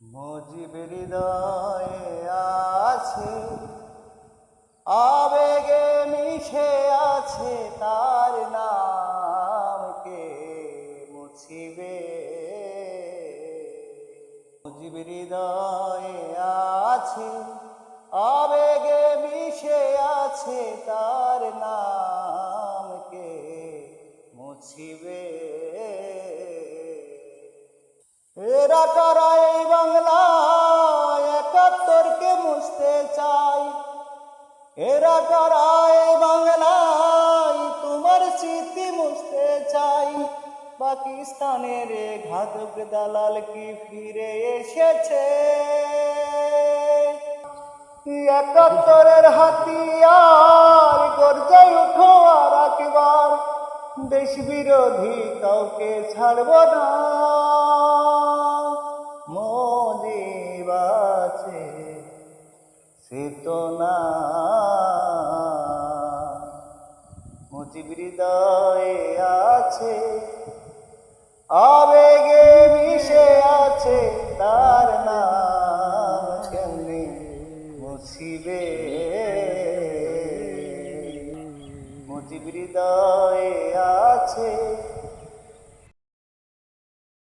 মুজিব হৃদয়ে আছে, আবেগে মিশে আছে তার নাম, কে মুছিবে? মুজিব হৃদয়ে আছে, আবেগে মিশে আছে তার নাম, কে মুছিবে? এরা কারা এই বাংলায় একাত্তরকে মুছতে চাই? এরা কারা এই বাংলায় তোমার স্মৃতি মুছতে চাই? পাকিস্তানের ঘাতক দালাল কি ফিরে এসেছে? একাত্তরের হাতিয়ার গর্জে উঠো আর একবার, দেশ বিরোধী কাউকে ছাড়ব না। মুজিব আছে সে তো না, মুজিব হৃদয়ে আছে, আবেগে মিশে আছে তার নাম, কেমনে মুছিবে? মুজিব হৃদয়ে আছে।